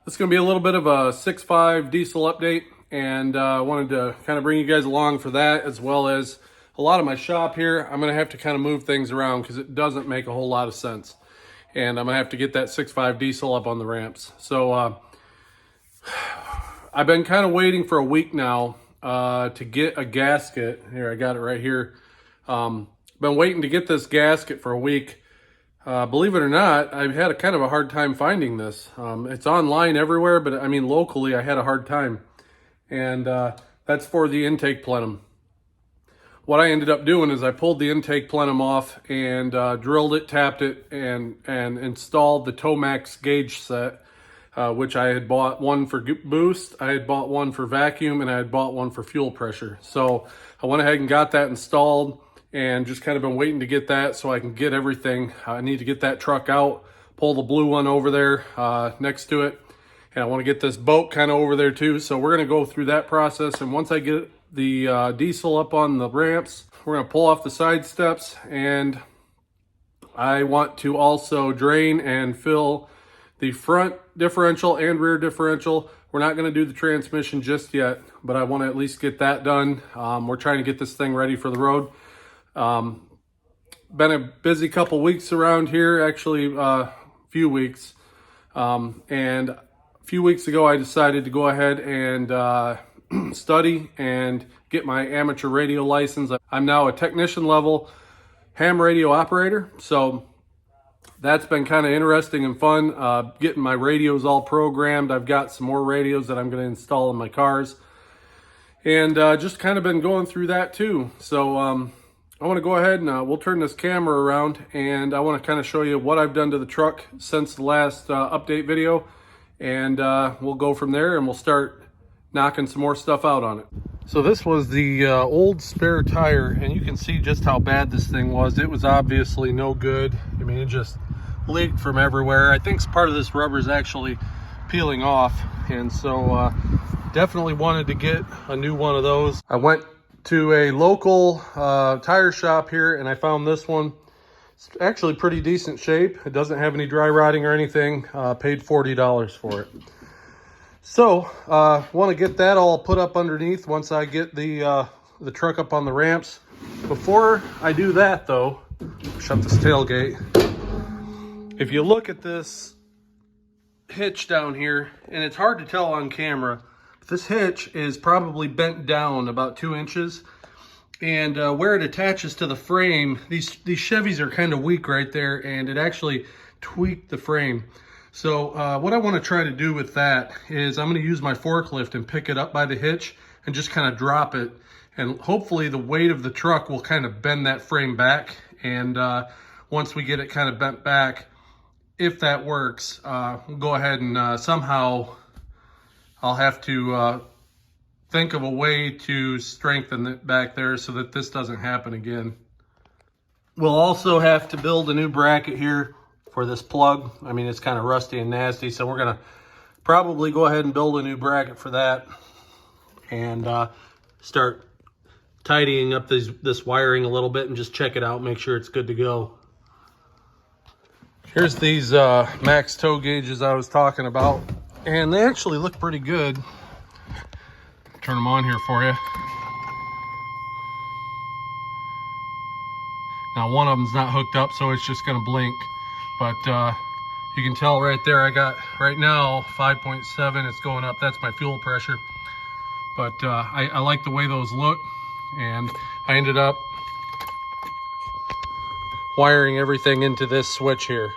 This is going to be a little bit of a 6.5 diesel update, and I wanted to kind of bring you guys along for that, as well as a lot of my shop here. I'm going to have to kind of move things around because it doesn't make a whole lot of sense. And I'm going to have to get that 6.5 diesel up on the ramps. So I've been kind of waiting for a week now to get a gasket. Here, I got it right here. Been waiting to get this gasket for a week. Believe it or not, I've had a kind of a hard time finding this. It's online everywhere, but I mean, locally, I had a hard time. And that's for the intake plenum. What I ended up doing is I pulled the intake plenum off and drilled it, tapped it, and installed the Tomax gauge set, which I had bought one for boost, I had bought one for vacuum, and I had bought one for fuel pressure. So I went ahead and got that installed, and just kind of been waiting to get that so I can get everything. I need to get that truck out, pull the blue one over there next to it, and I want to get this boat kind of over there too. So we're going to go through that process, and once I get the diesel up on the ramps, we're going to pull off the side steps, and I want to also drain and fill the front differential and rear differential. We're not going to do the transmission just yet, but I want to at least get that done. We're trying to get this thing ready for the road. Been a busy couple weeks around here, actually a few weeks. And a few weeks ago, I decided to go ahead and study and get my amateur radio license. I'm now a technician level ham radio operator. So that's been kind of interesting and fun, getting my radios all programmed. I've got some more radios that I'm going to install in my cars, and just kind of been going through that too. So I want to go ahead and we'll turn this camera around, and I want to kind of show you what I've done to the truck since the last update video, and we'll go from there, and we'll start knocking some more stuff out on it. So this was the old spare tire, and you can see just how bad this thing was. It was obviously no good. I mean, it just leaked from everywhere. I think part of this rubber is actually peeling off, and so definitely wanted to get a new one of those. I went to a local tire shop here, and I found this one. It's actually pretty decent shape. It doesn't have any dry rotting or anything. Paid $40 for it. So want to get that all put up underneath once I get the truck up on the ramps. Before I do that though, shut this tailgate. If you look at this hitch down here, and it's hard to tell on camera, but this hitch is probably bent down about 2 inches. And where it attaches to the frame, these Chevys are kind of weak right there, and it actually tweaked the frame. So what I want to try to do with that is I'm going to use my forklift and pick it up by the hitch and just kind of drop it. And hopefully the weight of the truck will kind of bend that frame back. And once we get it kind of bent back, if that works, we'll go ahead and somehow I'll have to think of a way to strengthen it back there so that this doesn't happen again. We'll also have to build a new bracket here for this plug. I mean, it's kind of rusty and nasty, so we're gonna probably go ahead and build a new bracket for that, and start tidying up this wiring a little bit and just check it out, make sure it's good to go. Here's these max tow gauges I was talking about, and they actually look pretty good. Turn them on here for you. Now one of them's not hooked up, so it's just gonna blink. But you can tell right there, I got right now 5.7, it's going up. That's my fuel pressure. But I like the way those look, and I ended up wiring everything into this switch here.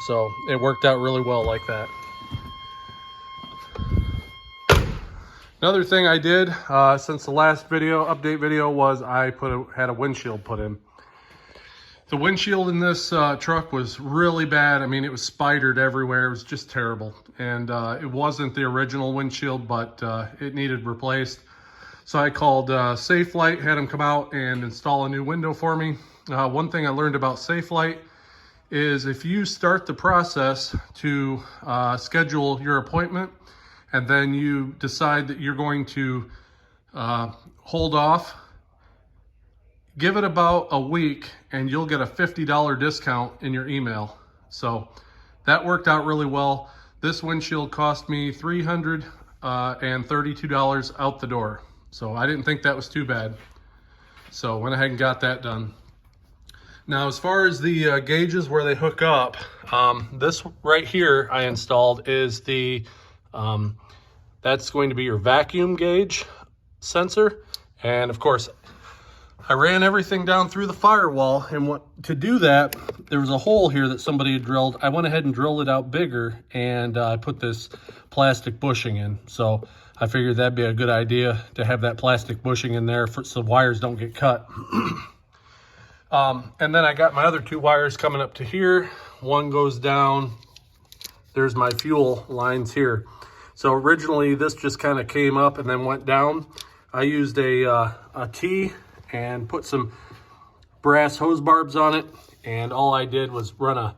So it worked out really well like that. Another thing I did since the last update video, was I had a windshield put in. The windshield in this truck was really bad. I mean, it was spidered everywhere. It was just terrible. And it wasn't the original windshield, but it needed replaced. So I called Safelite, had them come out and install a new window for me. One thing I learned about Safelite is if you start the process to schedule your appointment, and then you decide that you're going to hold off, give it about a week and you'll get a $50 discount in your email. So that worked out really well. This windshield cost me $332 out the door. So I didn't think that was too bad. So went ahead and got that done. Now, as far as the gauges where they hook up, this right here I installed is the, that's going to be your vacuum gauge sensor. And of course, I ran everything down through the firewall, and to do that, there was a hole here that somebody had drilled. I went ahead and drilled it out bigger, and I put this plastic bushing in. So I figured that'd be a good idea to have that plastic bushing in there so wires don't get cut. And then I got my other 2 wires coming up to here. One goes down. There's my fuel lines here. So originally this just kind of came up and then went down. I used a T and put some brass hose barbs on it. And all I did was run a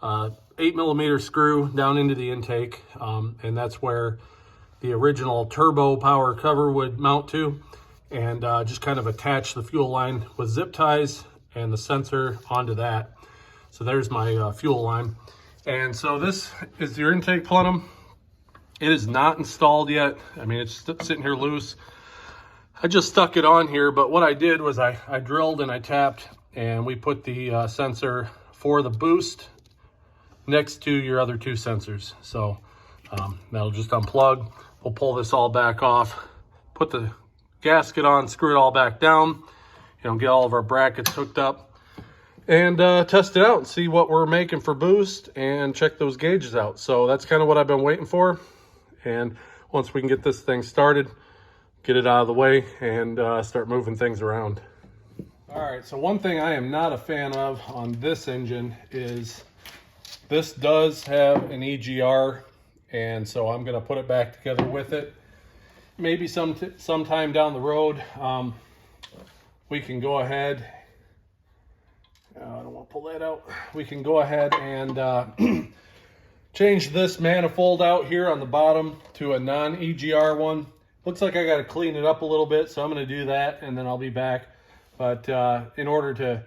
8mm screw down into the intake. And that's where the original turbo power cover would mount to. And just kind of attach the fuel line with zip ties and the sensor onto that. So there's my fuel line. And so this is your intake plenum. It is not installed yet. I mean, it's sitting here loose. I just stuck it on here, but what I did was I drilled and I tapped, and we put the sensor for the boost next to your other 2 sensors. So that'll just unplug. We'll pull this all back off, put the gasket on, screw it all back down, get all of our brackets hooked up, and test it out and see what we're making for boost and check those gauges out. So that's kind of what I've been waiting for. And once we can get this thing started, get it out of the way and start moving things around. All right, so one thing I am not a fan of on this engine is this does have an EGR, and so I'm gonna put it back together with it. Maybe sometime down the road, we can go ahead, I don't want to pull that out. We can go ahead and change this manifold out here on the bottom to a non-EGR one. Looks like I got to clean it up a little bit, so I'm going to do that and then I'll be back. But in order to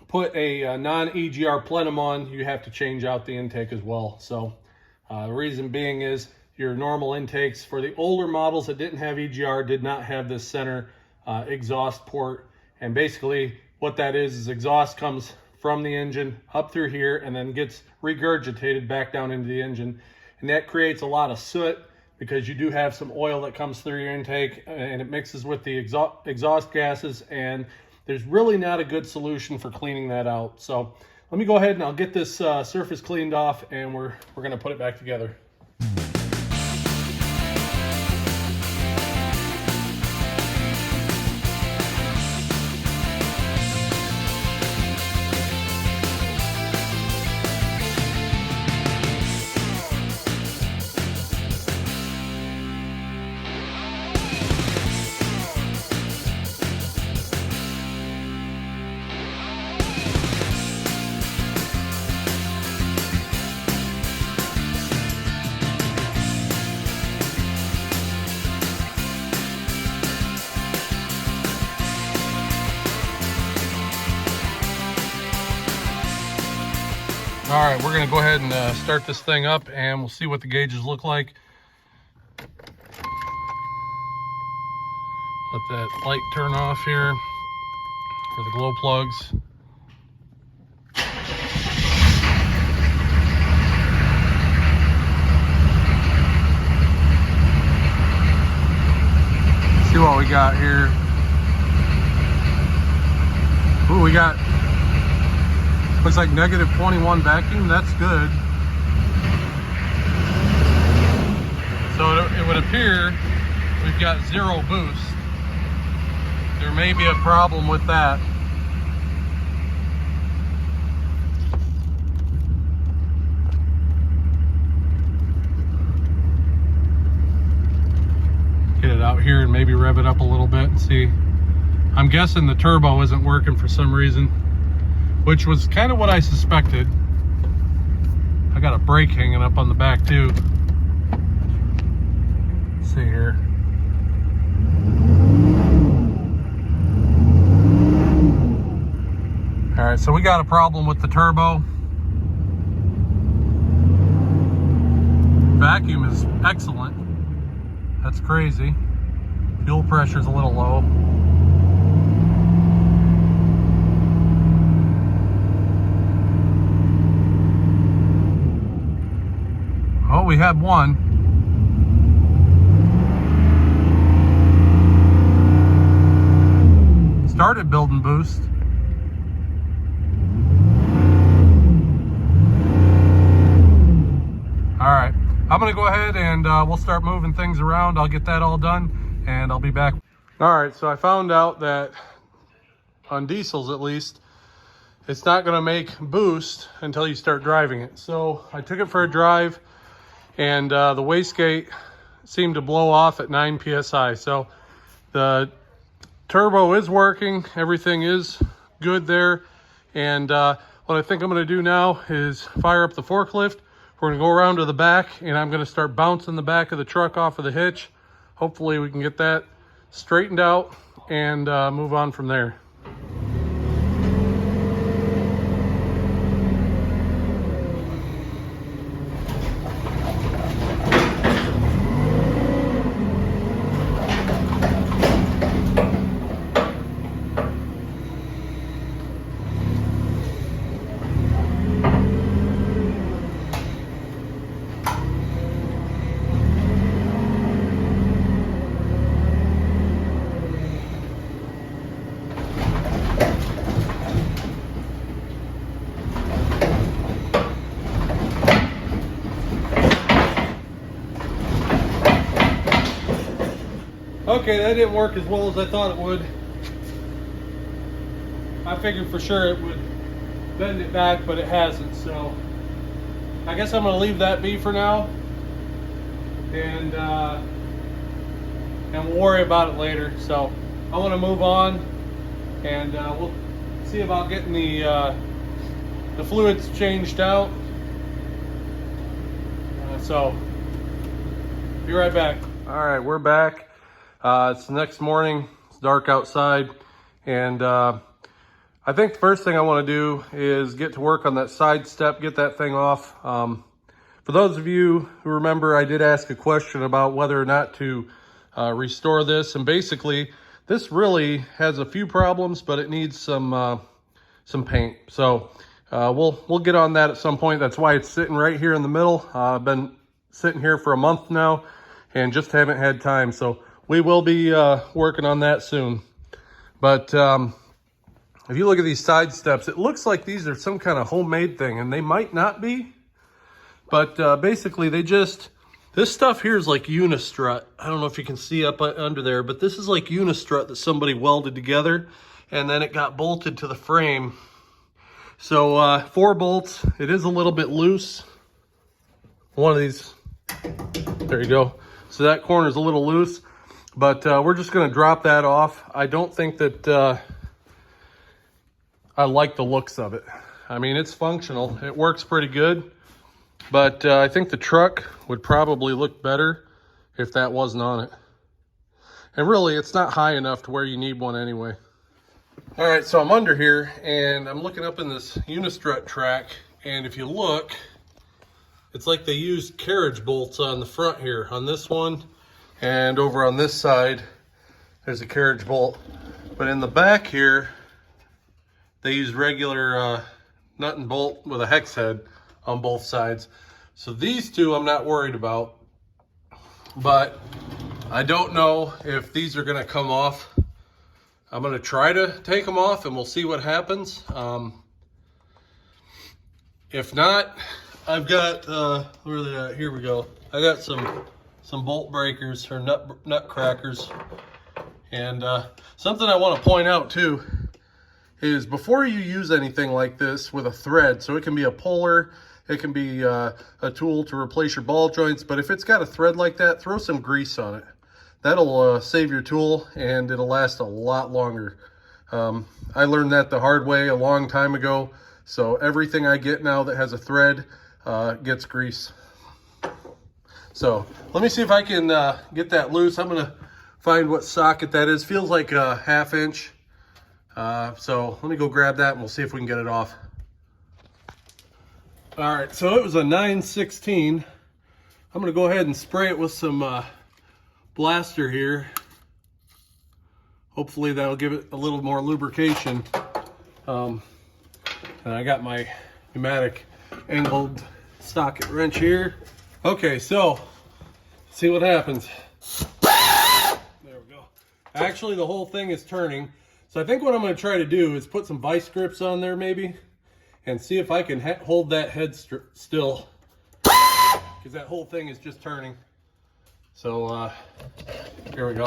put a non-EGR plenum on, you have to change out the intake as well. So the reason being is your normal intakes for the older models that didn't have EGR did not have this center exhaust port. And basically what that is exhaust comes from the engine up through here and then gets regurgitated back down into the engine. And that creates a lot of soot because you do have some oil that comes through your intake and it mixes with the exhaust gases, and there's really not a good solution for cleaning that out. So let me go ahead and I'll get this surface cleaned off, and we're gonna put it back together. All right, we're gonna go ahead and start this thing up, and we'll see what the gauges look like. Let that light turn off here for the glow plugs. See what we got here. Ooh, we got, looks like negative 21 vacuum. That's good. So it would appear we've got 0 boost. There may be a problem with that. Get it out here and maybe rev it up a little bit and see. I'm guessing the turbo isn't working for some reason, which was kind of what I suspected. I got a brake hanging up on the back too. Let's see here. All right, so we got a problem with the turbo. vacuum is excellent. That's crazy. Fuel pressure is a little low. Oh, we had one. Started building boost. All right, I'm gonna go ahead and we'll start moving things around. I'll get that all done and I'll be back. All right, so I found out that on diesels at least, it's not gonna make boost until you start driving it. So I took it for a drive and the wastegate seemed to blow off at 9 PSI. So the turbo is working, everything is good there. And what I think I'm gonna do now is fire up the forklift. We're gonna go around to the back and I'm gonna start bouncing the back of the truck off of the hitch. Hopefully we can get that straightened out and move on from there. Okay, that didn't work as well as I thought it would. I figured for sure it would bend it back, but it hasn't. So I guess I'm gonna leave that be for now, and we'll worry about it later. So I want to move on, and we'll see about getting the fluids changed out. So be right back. All right, we're back. It's the next morning. It's dark outside, and I think the first thing I want to do is get to work on that side step, get that thing off. For those of you who remember, I did ask a question about whether or not to restore this, and basically this really has a few problems, but it needs some paint. So we'll get on that at some point. That's why it's sitting right here in the middle. I've been sitting here for a month now and just haven't had time. So we will be working on that soon. But if you look at these side steps, it looks like these are some kind of homemade thing, and they might not be. But basically this stuff here is like unistrut. I don't know if you can see up under there, but this is like unistrut that somebody welded together, and then it got bolted to the frame. So 4 bolts, it is a little bit loose. One of these, there you go. So that corner is a little loose, but we're just gonna drop that off. I don't think that I like the looks of it. I mean, it's functional, it works pretty good, but I think the truck would probably look better if that wasn't on it. And really, it's not high enough to where you need one anyway. All right, so I'm under here and I'm looking up in this unistrut track, and if you look, it's like they used carriage bolts on the front here, on this one, and over on this side, there's a carriage bolt. But in the back here, they use regular nut and bolt with a hex head on both sides. So these two I'm not worried about, but I don't know if these are gonna come off. I'm gonna try to take them off and we'll see what happens. If not, I've got, where are they at? Here we go. I got some bolt breakers or nut crackers. And something I want to point out too is before you use anything like this with a thread, so it can be a puller, it can be a tool to replace your ball joints, but if it's got a thread like that, throw some grease on it. That'll save your tool and it'll last a lot longer. I learned that the hard way a long time ago, so everything I get now that has a thread gets grease. So let me see if I can get that loose. I'm gonna find what socket that is. Feels like a 1/2 inch. So let me go grab that and we'll see if we can get it off. All right, so it was a 9/16 I'm gonna go ahead and spray it with some blaster here. Hopefully that'll give it a little more lubrication. And I got my pneumatic angled socket wrench here. Okay, so see what happens. There we go. Actually, the whole thing is turning. So I think what I'm going to try to do is put some vice grips on there maybe and see if I can hold that head still, because that whole thing is just turning. So here we go.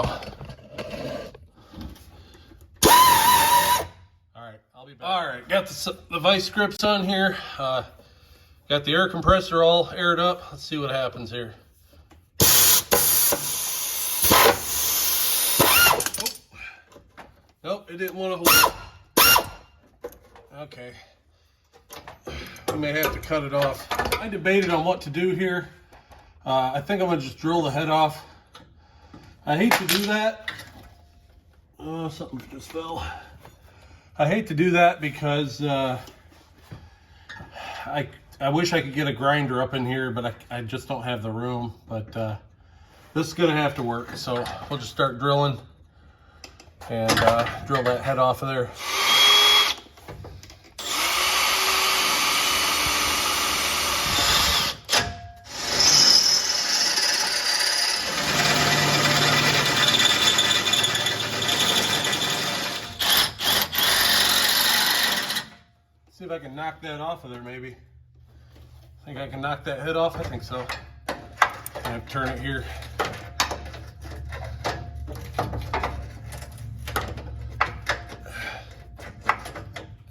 Alright, I'll be back. Alright, got the vice grips on here. Got the air compressor all aired up. Let's see what happens here. Oh. Nope, it didn't want to hold. Okay. I may have to cut it off. I debated on what to do here. I think I'm going to just drill the head off. I hate to do that. Oh, something just fell. I hate to do that because I wish I could get a grinder up in here, but I just don't have the room. But this is going to have to work. So we'll just start drilling and drill that head off of there. See if I can knock that off of there maybe. Think I can knock that head off? I think so. I have to turn it here.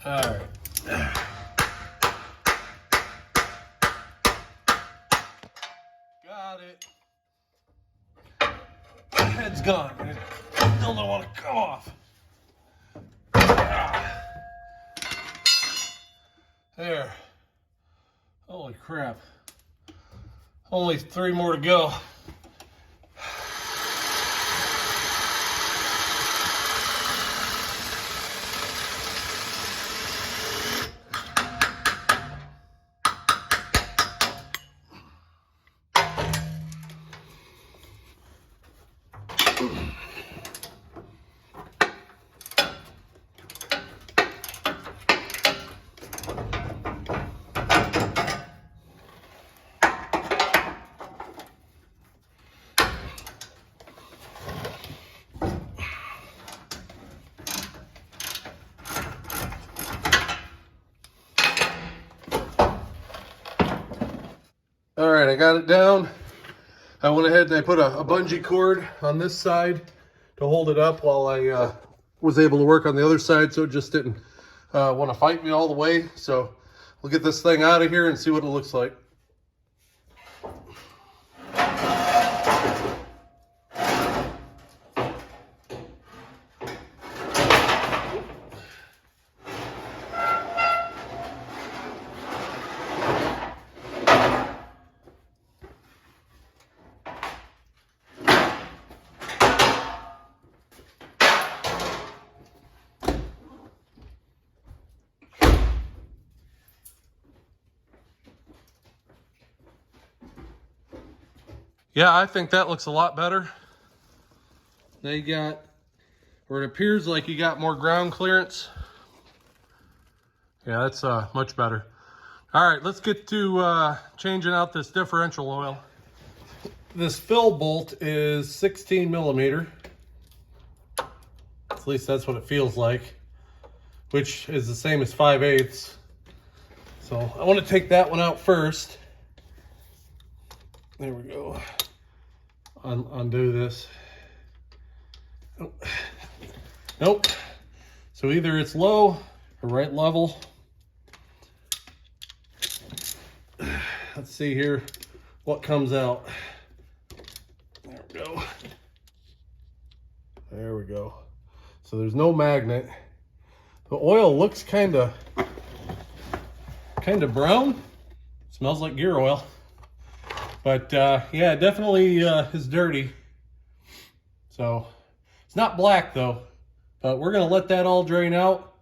All right. Got it. The head's gone. It still don't want to come off. There. Holy crap. Only 3 more to go. All right, I got it down. I went ahead and I put a bungee cord on this side to hold it up while I was able to work on the other side, so it just didn't want to fight me all the way. So we'll get this thing out of here and see what it looks like. Yeah, I think that looks a lot better. Now you got, or it appears like you got more ground clearance. Yeah, that's much better. All right, let's get to changing out this differential oil. This fill bolt is 16 millimeter. At least that's what it feels like, which is the same as 5/8. So I want to take that one out first. There we go. Undo this. Nope. So either it's low or right level. Let's see here what comes out. There we go. There we go. So there's no magnet. The oil looks kind of brown. Smells like gear oil. But yeah, it definitely is dirty. So it's not black though, but we're gonna let that all drain out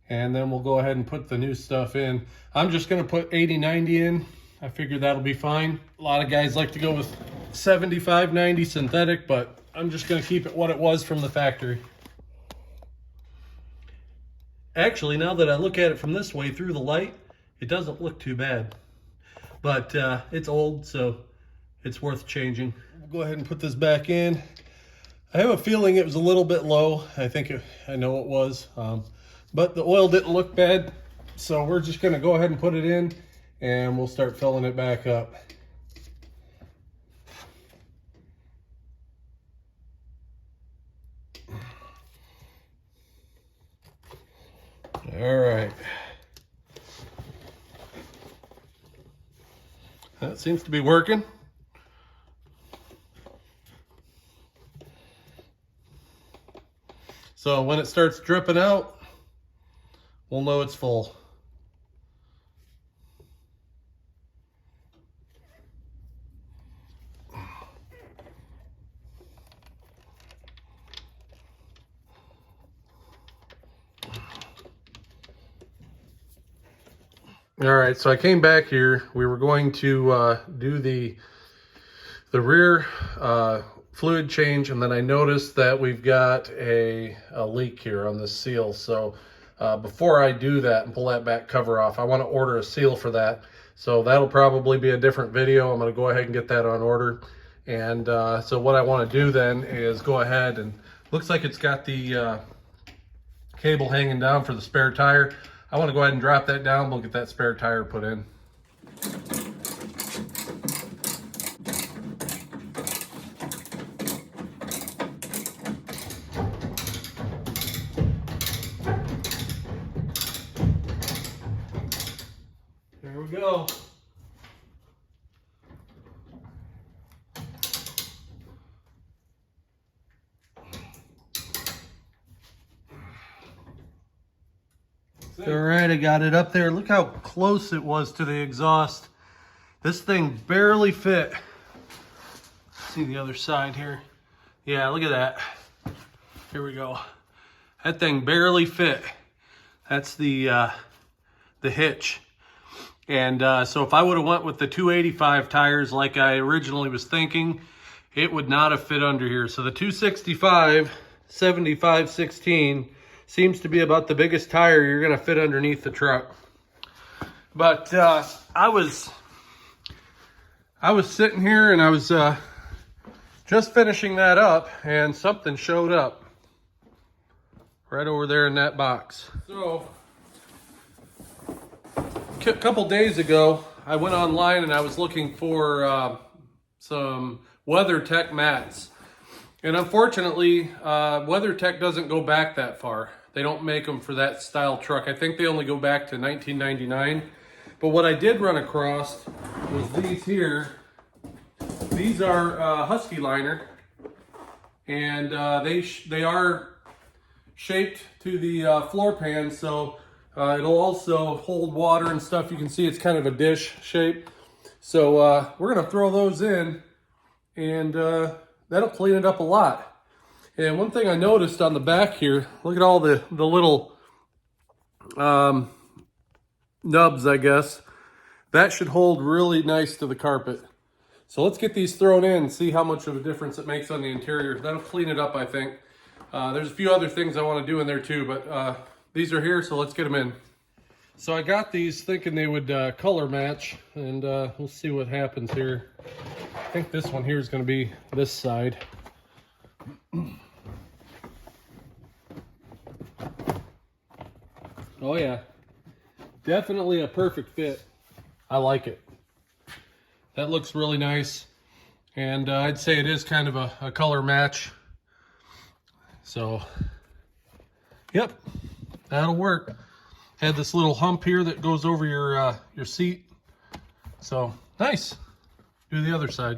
and then we'll go ahead and put the new stuff in. I'm just gonna put 80/90 in I figured that'll be fine. A lot of guys like to go with 75-90 synthetic, but I'm just going to keep it what it was from the factory. Actually, now that I look at it from this way through the light, it doesn't look too bad. But it's old, so it's worth changing. We'll go ahead and put this back in. I have a feeling it was a little bit low. I know it was, but the oil didn't look bad. So we're just going to go ahead and put it in, and we'll start filling it back up. All right. That seems to be working. So when it starts dripping out, we'll know it's full. All right, so I came back here. We were going to do the rear fluid change, and then I noticed that we've got a leak here on this seal. So before I do that and pull that back cover off, I want to order a seal for that. So that'll probably be a different video. I'm going to go ahead and get that on order. And so what I want to do then is go ahead and looks like it's got the cable hanging down for the spare tire. I want to go ahead and drop that down. We'll get that spare tire put in. There we go. All right, I got it up there. Look how close it was to the exhaust. This thing barely fit. See the other side here. Yeah, look at that. Here we go. That thing barely fit. That's the hitch. And so if I would have went with the 285 tires like I originally was thinking, it would not have fit under here. So the 265 75/16 seems to be about the biggest tire you're gonna fit underneath the truck. But I was sitting here and I was just finishing that up, and something showed up right over there in that box. So a couple days ago, I went online and I was looking for some WeatherTech mats. And unfortunately, WeatherTech doesn't go back that far. They don't make them for that style truck. I think they only go back to 1999. But what I did run across was these here. These are Husky liner, and they are shaped to the floor pan, so it'll also hold water and stuff. You can see it's kind of a dish shape. So we're gonna throw those in, and that'll clean it up a lot. And one thing I noticed on the back here, look at all the little nubs, I guess. That should hold really nice to the carpet. So let's get these thrown in and see how much of a difference it makes on the interior. That'll clean it up, I think. There's a few other things I want to do in there too, but these are here, so let's get them in. So I got these thinking they would color match, and we'll see what happens here. I think this one here is going to be this side. Oh yeah, definitely a perfect fit. I like it. That looks really nice, and I'd say it is kind of a color match. So, yep, that'll work. Had this little hump here that goes over your seat. So, nice. Do the other side.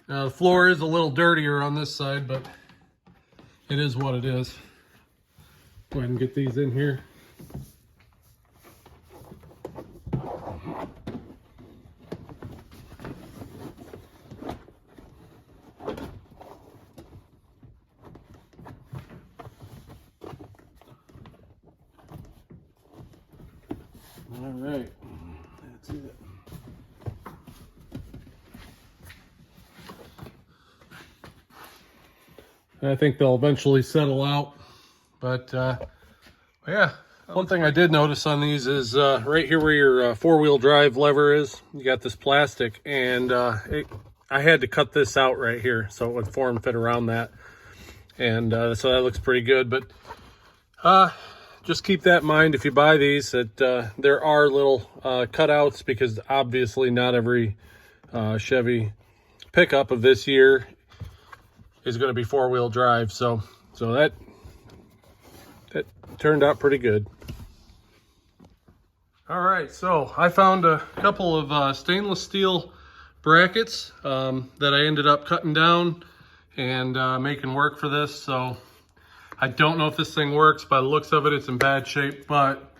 The floor is a little dirtier on this side, but it is what it is. Go ahead and get these in here. All right, that's it. And I think they'll eventually settle out. But yeah, one thing I did notice on these is right here where your four-wheel drive lever is, you got this plastic, and I had to cut this out right here so it would form fit around that. And so that looks pretty good. But just keep that in mind if you buy these, that there are little cutouts, because obviously not every Chevy pickup of this year is going to be four-wheel drive. So that turned out pretty good. All right, so I found a couple of stainless steel brackets that I ended up cutting down and making work for this. So I don't know if this thing works. By the looks of it, it's in bad shape, but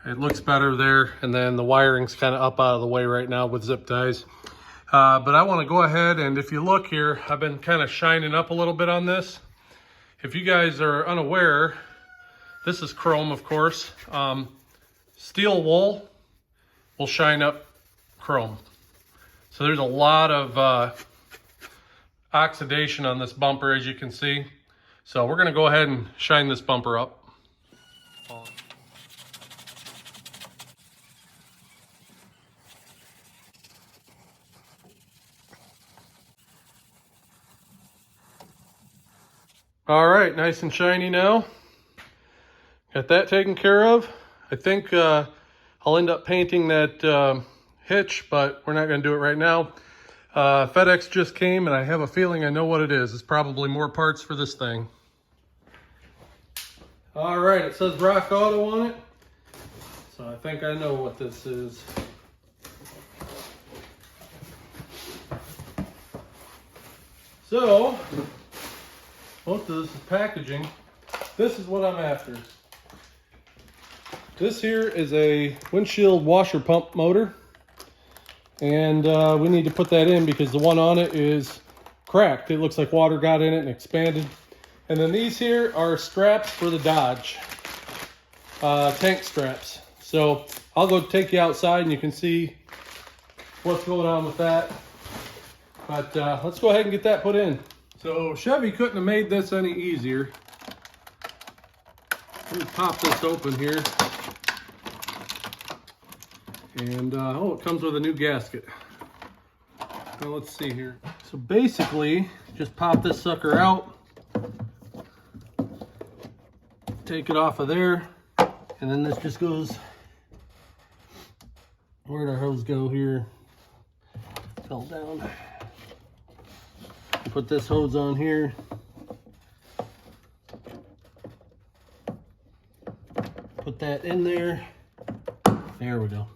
it looks better there. And then the wiring's kind of up out of the way right now with zip ties. But I want to go ahead, and if you look here, I've been kind of shining up a little bit on this. If you guys are unaware, this is chrome, of course. Steel wool will shine up chrome. So there's a lot of oxidation on this bumper, as you can see. So we're going to go ahead and shine this bumper up. All right, nice and shiny now. Got that taken care of. I think I'll end up painting that hitch, but we're not going to do it right now. FedEx just came, and I have a feeling I know what it is. It's probably more parts for this thing. All right, it says Rock Auto on it, so I think I know what this is. So, most of this is packaging. This is what I'm after. This here is a windshield washer pump motor, and we need to put that in because the one on it is cracked. It looks like water got in it and expanded. And then these here are straps for the Dodge, tank straps. So I'll go take you outside and you can see what's going on with that. But let's go ahead and get that put in. So Chevy couldn't have made this any easier. Let me pop this open here. And oh, it comes with a new gasket. Now let's see here. So basically, just pop this sucker out. Take it off of there, and then this just goes, where'd our hose go here? Fell down. Put this hose on here. Put that in there. There we go.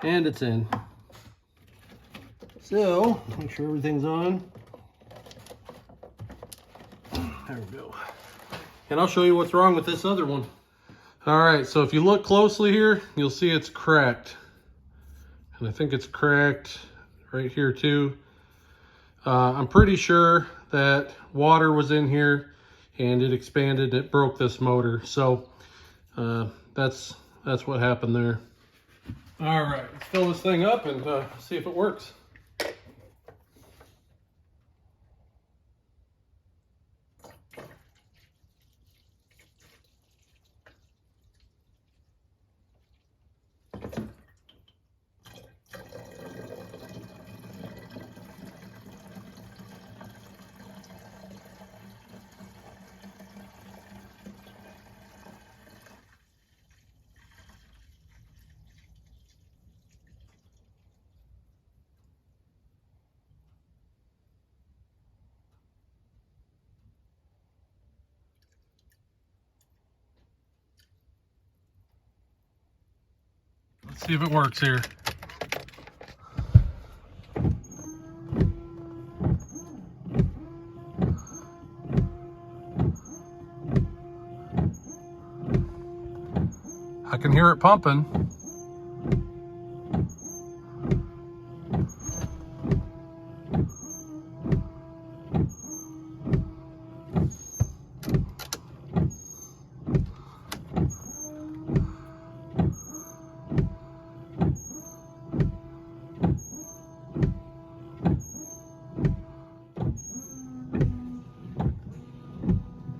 And it's in. So, make sure everything's on. There we go. And I'll show you what's wrong with this other one. All right, so if you look closely here, you'll see it's cracked. And I think it's cracked right here too. I'm pretty sure that water was in here and it expanded, it broke this motor. So that's what happened there. All right, let's fill this thing up and see if it works. Let's see if it works here. I can hear it pumping.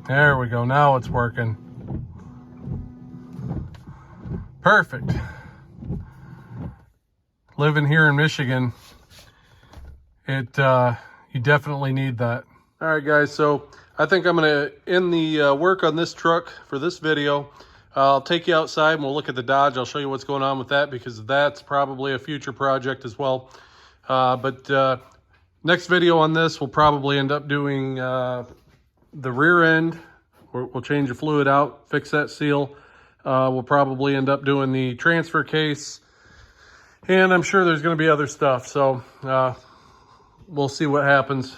There we go. Now it's working. Perfect. Living here in Michigan, you definitely need that. All right, guys. So I think I'm going to end the work on this truck for this video. I'll take you outside and we'll look at the Dodge. I'll show you what's going on with that because that's probably a future project as well. But next video on this, we'll probably end up doing the rear end. We'll change the fluid out, fix that seal. We'll probably end up doing the transfer case. And I'm sure there's going to be other stuff. So we'll see what happens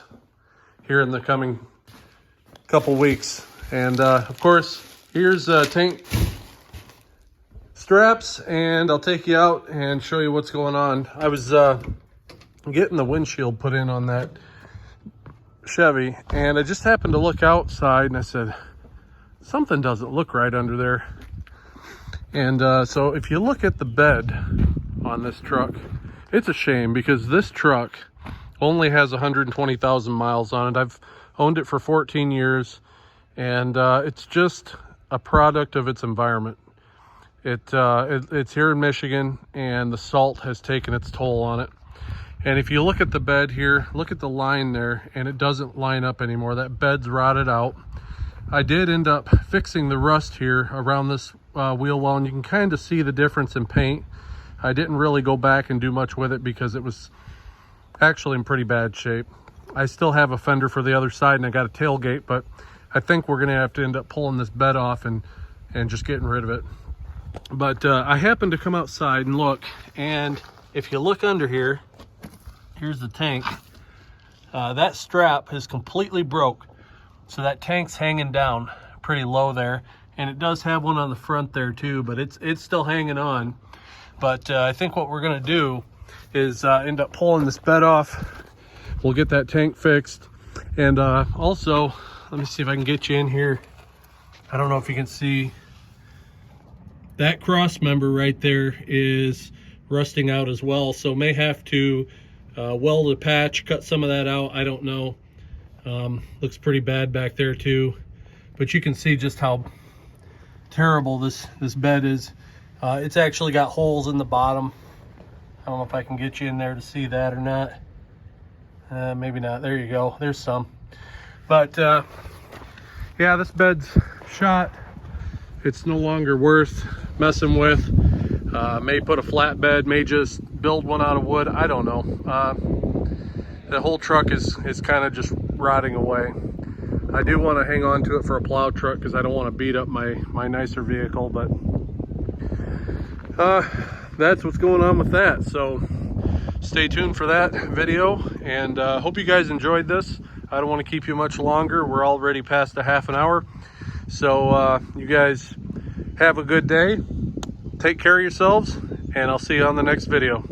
here in the coming couple weeks. And of course, here's tank straps, and I'll take you out and show you what's going on. I was getting the windshield put in on that Chevy, and I just happened to look outside and I said, something doesn't look right under there. And so if you look at the bed on this truck, it's a shame because this truck only has 120,000 miles on it. I've owned it for 14 years, and it's just a product of its environment. It's here in Michigan, and the salt has taken its toll on it. And if you look at the bed here, look at the line there, and it doesn't line up anymore. That bed's rotted out. I did end up fixing the rust here around this wheel well, and you can kind of see the difference in paint. I didn't really go back and do much with it because it was actually in pretty bad shape. I still have a fender for the other side, and I got a tailgate, but I think we're gonna have to end up pulling this bed off and just getting rid of it. But I happened to come outside and look, and if you look under here, here's the tank. That strap is completely broke, so that tank's hanging down pretty low there, and it does have one on the front there too, but it's still hanging on. But I think what we're gonna do is end up pulling this bed off. We'll get that tank fixed, and also let me see if I can get you in here. I don't know if you can see that cross member right there is rusting out as well, so may have to weld a patch, cut some of that out. I don't know. Looks pretty bad back there too, but you can see just how terrible this bed is. It's actually got holes in the bottom. I don't know if I can get you in there to see that or not. Maybe not. There you go. There's some. But yeah, this bed's shot. It's no longer worth messing with. May put a flat bed, may just build one out of wood. I don't know. The whole truck is kind of just rotting away. I do want to hang on to it for a plow truck because I don't want to beat up my nicer vehicle, but that's what's going on with that. So stay tuned for that video, and hope you guys enjoyed this. I don't want to keep you much longer. We're already past a half an hour. So you guys have a good day. Take care of yourselves, and I'll see you on the next video.